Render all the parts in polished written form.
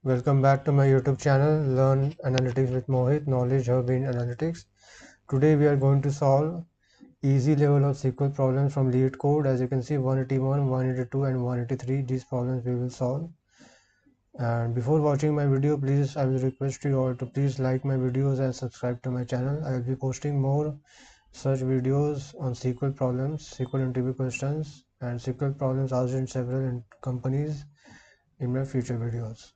Welcome back to my YouTube channel, Learn Analytics with Mohit, Knowledge Hub in Analytics. Today we are going to solve easy level of SQL problems from LeetCode. As you can see, 181, 182 and 183, these problems we will solve. And before watching my video, please, I will request you all to please like my videos and subscribe to my channel. I will be posting more such videos on SQL problems, SQL interview questions and SQL problems asked in several companies in my future videos.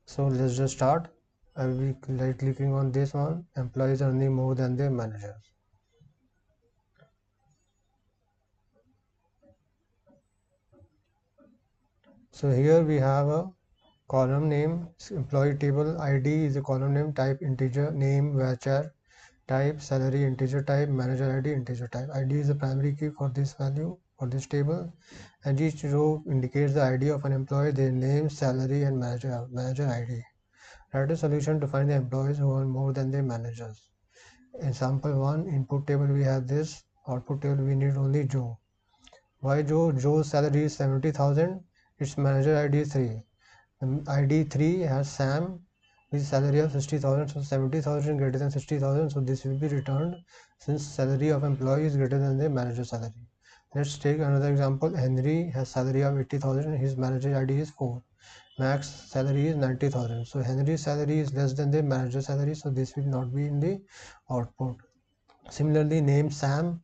So let's just start. I will be clicking on this one, employees earning more than their managers. So here we have a column name, employee table ID is a column name, type integer, name varchar, type salary integer type, manager ID integer type. ID is the primary key for this value for this table, and each row indicates the ID of an employee, their name, salary and manager ID. Write a solution to find the employees who earn more than their managers. Example 1, input table we have this, output table we need only Joe. Why Joe? Joe's salary is 70,000, its manager ID is 3. ID 3 has Sam with salary of 60,000, so 70,000 greater than 60,000, so this will be returned since salary of employee is greater than the manager salary. Let's take another example. Henry has salary of 80,000, his manager ID is 4. Max salary is 90,000, so Henry's salary is less than the manager salary, so this will not be in the output. Similarly, name Sam,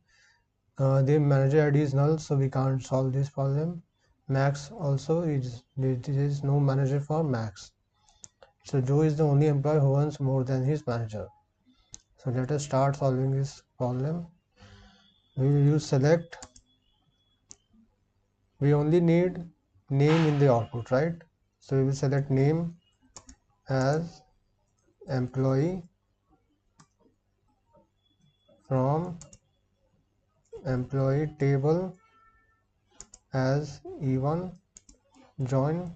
the manager ID is null, so we can't solve this problem. Max also there is no manager for Max, so Joe is the only employee who earns more than his manager. So let us start solving this problem. We will use select. We only need name in the output, right? So we will select name as employee from employee table as E1, join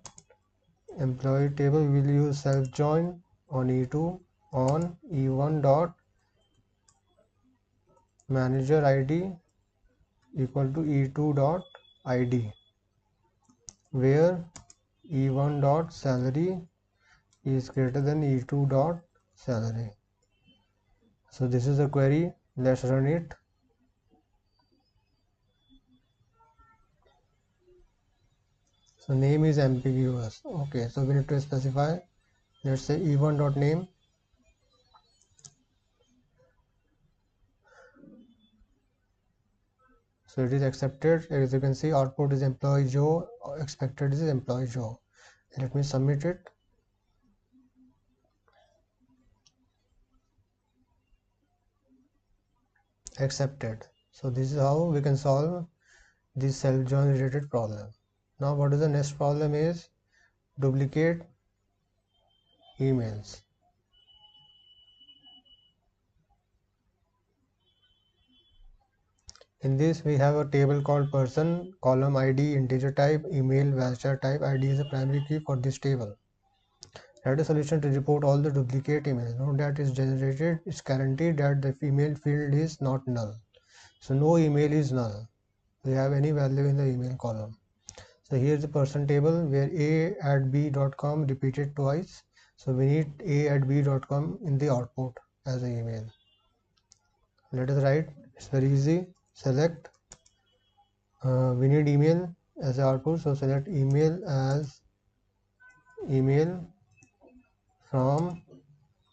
employee table. We will use self join on E2 on E1 dot manager ID equal to E2 dot ID, where E1 dot salary is greater than E2 dot salary. So this is a query. Let's run it. So name is ambiguous. Okay, so we need to specify. Let's say E1 dot name. So it is accepted. As you can see, output is employee Joe, expected is employee Joe. Let me submit it. Accepted. So this is how we can solve this self-join related problem. Now what is the next problem is duplicate emails. In this we have a table called person, column ID, integer type, email, varchar type. ID is a primary key for this table. Write a solution to report all the duplicate emails. Note that is generated, it's guaranteed that the email field is not null. So no email is null. We have any value in the email column. So here's the person table where a@b.com repeated twice. So we need a@b.com in the output as an email. Let us write. It's very easy. Select. We need email as an output. So select email as email from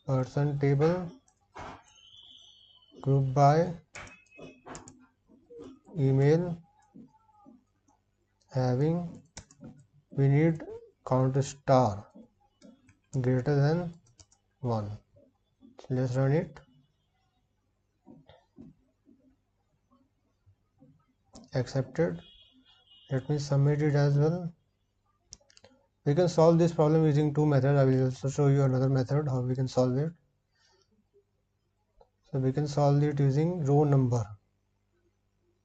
person table group by email having, we need count star greater than 1. So let's run it. Accepted. Let me submit it as well. We can solve this problem using two methods. I will also show you another method how we can solve it. So we can solve it using row number.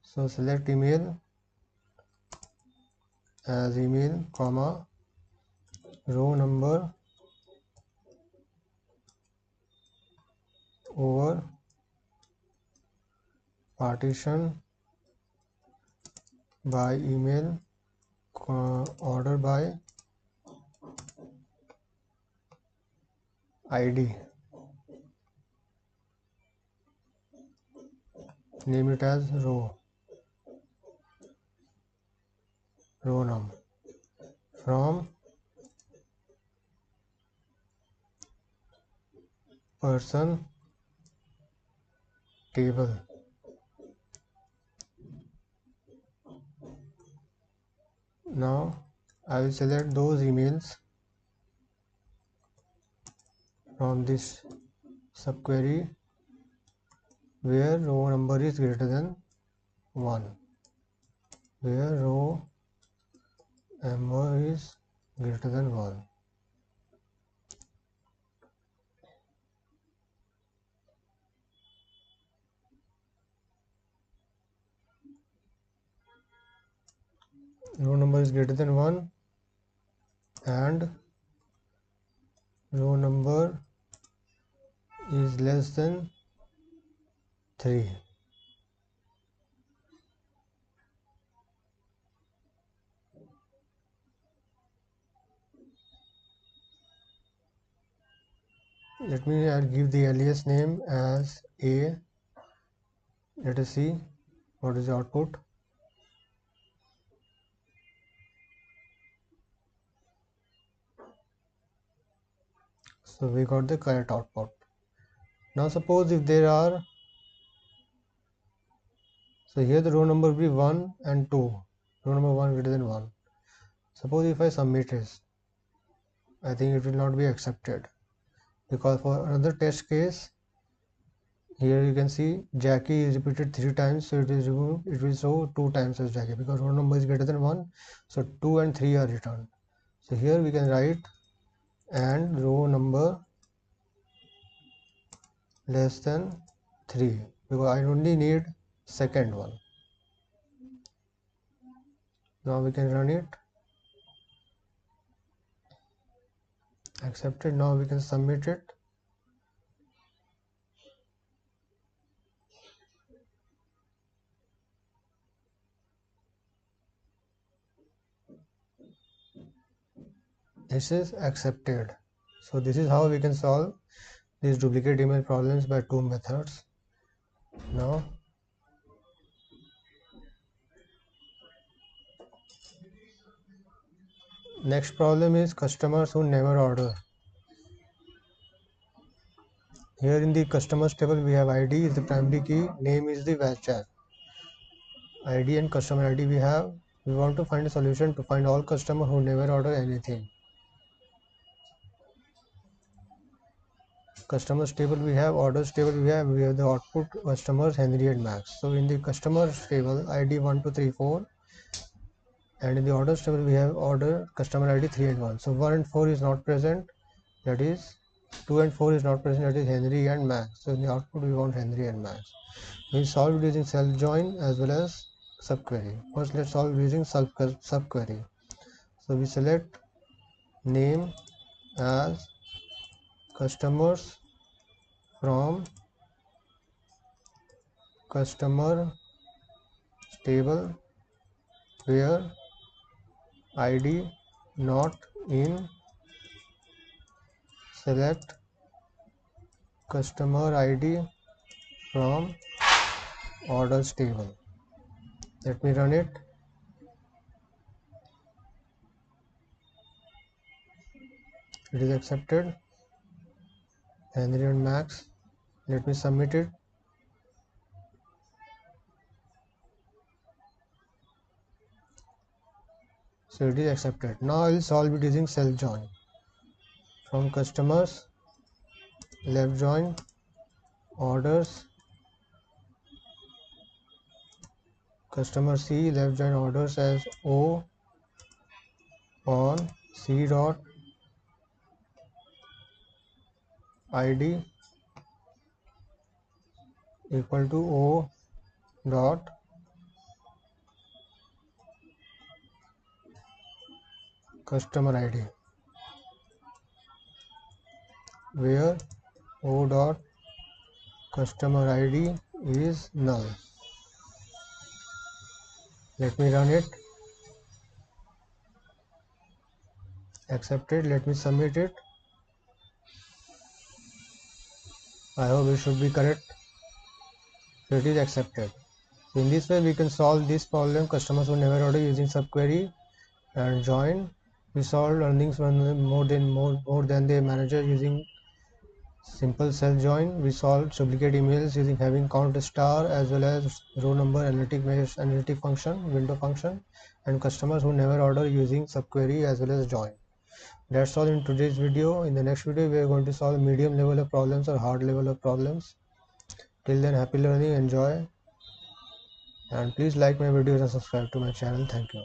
So select email as email comma row number over partition by email order by ID, name it as row num, from person table. Now I will select those emails from this subquery where row number is greater than 1, where row number is greater than 1. Row number is greater than 1 and row number is less than 3. Let me give the alias name as A. Let us see what is the output. So we got the correct output. Now suppose if there are, so here the row number will be 1 and 2, row number 1 greater than 1. Suppose if I submit this, I think it will not be accepted, because for another test case, here you can see Jackie is repeated 3 times, so it is removed, it will show 2 times as Jackie, because row number is greater than 1, so 2 and 3 are returned. So here we can write and row number less than 3, because I only need second one. Now we can run it. Accepted. Now we can submit it. This is accepted. So this is how we can solve these duplicate email problems by 2 methods. Now next problem is customers who never order. Here in the customers table we have ID is the primary key, name is the varchar. ID and customer ID we have. We want to find a solution to find all customers who never order anything. Customers table we have, orders table we have the output customers Henry and Max. So in the customers table ID 1 2 3 4, and in the orders table we have order customer ID 3 and 1. So 1 and 4 is not present, that is 2 and 4 is not present, that is Henry and Max. So in the output we want Henry and Max. We solve it using self join as well as subquery. First let's solve using subquery. So we select name as customers from customer table where ID not in, select customer ID from orders table. Let me run it. It is accepted. Henry and Max. Let me submit it. So it is accepted. Now I will solve it using self join. From customers, left join orders, customer C, left join orders as O on C dot ID equal to O dot customer ID, where O dot customer ID is null. Let me run it. Accepted. Let me submit it. I hope it should be correct. So it is accepted. So in this way we can solve this problem. Customers who never order using subquery and join. We solve earnings more than the manager using simple cell join. We solve duplicate emails using having count star as well as row number analytic function, window function, and customers who never order using subquery as well as join. That's all in today's video. In the next video we are going to solve medium level of problems or hard level of problems. Till then, happy learning, enjoy, and please like my videos and subscribe to my channel. Thank you.